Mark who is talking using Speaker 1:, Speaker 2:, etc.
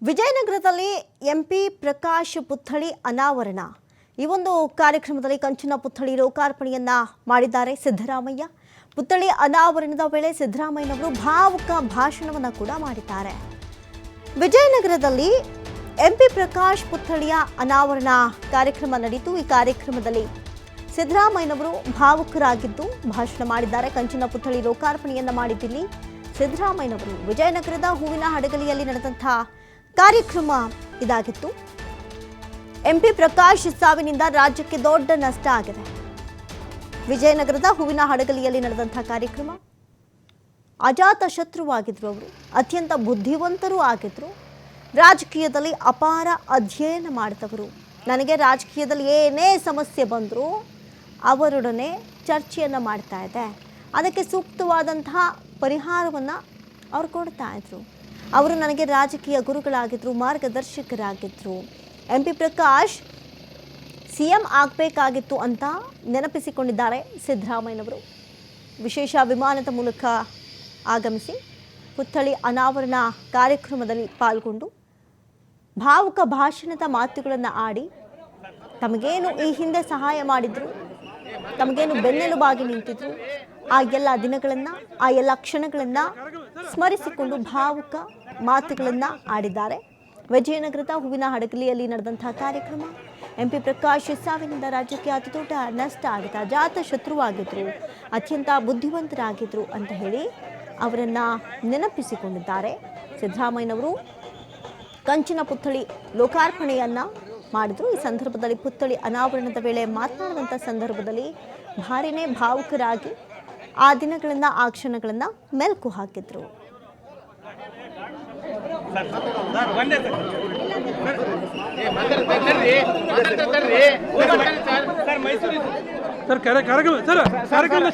Speaker 1: ವಿಜಯನಗರದಲ್ಲಿ MP Prakash ಪುತ್ಥಳಿ ಅನಾವರಣ ಈ ಒಂದು ಕಾರ್ಯಕ್ರಮದಲ್ಲಿ ಕಂಚಿನ ಪುತ್ಥಳಿ ಲೋಕಾರ್ಪಣೆಯನ್ನ ಮಾಡಿದ್ದಾರೆ ಸಿದ್ದರಾಮಯ್ಯ. ಪುತ್ಥಳಿ ಅನಾವರಣದ ವೇಳೆ ಸಿದ್ದರಾಮಯ್ಯನವರು ಭಾವುಕ ಭಾಷಣವನ್ನು ಕೂಡ ಮಾಡಿದ್ದಾರೆ. ವಿಜಯನಗರದಲ್ಲಿ ಎಂಪಿ ಪ್ರಕಾಶ್ ಪುತ್ಥಳಿಯ ಅನಾವರಣ ಕಾರ್ಯಕ್ರಮ ನಡೆಯಿತು. ಈ ಕಾರ್ಯಕ್ರಮದಲ್ಲಿ ಸಿದ್ದರಾಮಯ್ಯನವರು ಭಾವುಕರಾಗಿದ್ದು ಭಾಷಣ ಮಾಡಿದ್ದಾರೆ. ಕಂಚಿನ ಪುತ್ಥಳಿ ಲೋಕಾರ್ಪಣೆಯನ್ನ ಮಾಡಿದ್ದಿಲ್ಲಿ ಸಿದ್ದರಾಮಯ್ಯನವರು. ವಿಜಯನಗರದ ಹೂವಿನ ಹಡಗಲಿಯಲ್ಲಿ ನಡೆದಂತಹ ಕಾರ್ಯಕ್ರಮ ಇದಾಗಿತ್ತು. ಎಂಪಿ ಪ್ರಕಾಶ್ ಸಾವಿನಿಂದ ರಾಜ್ಯಕ್ಕೆ ದೊಡ್ಡ ನಷ್ಟ ಆಗಿದೆ. ವಿಜಯನಗರದ ಹೂವಿನ ಹಡಗಲಿಯಲ್ಲಿ ನಡೆದಂತಹ ಕಾರ್ಯಕ್ರಮ. ಅಜಾತ ಶತ್ರುವಾಗಿದ್ರು ಅವರು, ಅತ್ಯಂತ ಬುದ್ಧಿವಂತರೂ ಆಗಿದ್ರು, ರಾಜಕೀಯದಲ್ಲಿ ಅಪಾರ ಅಧ್ಯಯನ ಮಾಡಿದವರು. ನನಗೆ ರಾಜಕೀಯದಲ್ಲಿ ಏನೇ ಸಮಸ್ಯೆ ಬಂದರೂ ಅವರೊಡನೆ ಚರ್ಚೆಯನ್ನು ಮಾಡ್ತಾ ಇದ್ದೆ, ಅದಕ್ಕೆ ಸೂಕ್ತವಾದಂತಹ ಪರಿಹಾರವನ್ನು ಅವ್ರು ಕೊಡ್ತಾ ಇದ್ರು. ಅವರು ನನಗೆ ರಾಜಕೀಯ ಗುರುಗಳಾಗಿದ್ದರು, ಮಾರ್ಗದರ್ಶಕರಾಗಿದ್ದರು. ಎಂಪಿ ಪ್ರಕಾಶ್ ಸಿಎಂ ಆಗಬೇಕಾಗಿತ್ತು ಅಂತ ನೆನಪಿಸಿಕೊಂಡಿದ್ದಾರೆ ಸಿದ್ದರಾಮಯ್ಯನವರು. ವಿಶೇಷ ವಿಮಾನದ ಮೂಲಕ ಆಗಮಿಸಿ ಪುತ್ಥಳಿ ಅನಾವರಣ ಕಾರ್ಯಕ್ರಮದಲ್ಲಿ ಪಾಲ್ಗೊಂಡು ಭಾವುಕ ಭಾಷಣದ ಮಾತುಗಳನ್ನು ಆಡಿ ತಮಗೇನು ಈ ಹಿಂದೆ ಸಹಾಯ ಮಾಡಿದ್ರು, ತಮಗೇನು ಬೆನ್ನೆಲುಬಾಗಿ ನಿಂತಿದ್ರು, ಆ ಎಲ್ಲ ದಿನಗಳನ್ನು, ಆ ಎಲ್ಲ ಕ್ಷಣಗಳನ್ನು ಸ್ಮರಿಸಿಕೊಂಡು ಭಾವುಕ ಮಾತುಗಳನ್ನು ಆಡಿದ್ದಾರೆ. ವಿಜಯನಗರದ ಹೂವಿನ ಹಡಗಲಿಯಲ್ಲಿ ನಡೆದಂತಹ ಕಾರ್ಯಕ್ರಮ. ಎಂಪಿ ಪ್ರಕಾಶ್ ಸಾವಿನಿಂದ ರಾಜ್ಯಕ್ಕೆ ಅತಿ ದೊಡ್ಡ ನಷ್ಟ ಆಗಿದೆ, ಅಜಾತ ಶತ್ರುವಾಗಿದ್ದರು, ಅತ್ಯಂತ ಬುದ್ಧಿವಂತರಾಗಿದ್ದರು ಅಂತ ಹೇಳಿ ಅವರನ್ನು ನೆನಪಿಸಿಕೊಂಡಿದ್ದಾರೆ ಸಿದ್ದರಾಮಯ್ಯನವರು. ಕಂಚಿನ ಪುತ್ಥಳಿ ಲೋಕಾರ್ಪಣೆಯನ್ನು ಮಾಡಿದ್ರು. ಈ ಸಂದರ್ಭದಲ್ಲಿ ಪುತ್ಥಳಿ ಅನಾವರಣದ ವೇಳೆ ಮಾತನಾಡಿದಂಥ ಸಂದರ್ಭದಲ್ಲಿ ಭಾರಿನೇ ಭಾವುಕರಾಗಿ ಆ ದಿನಗಳನ್ನು, ಆ ಕ್ಷಣಗಳನ್ನು ಮೆಲುಕು ಹಾಕಿದ್ರು.
Speaker 2: ಕಾರ್ಯಕ್ರಮ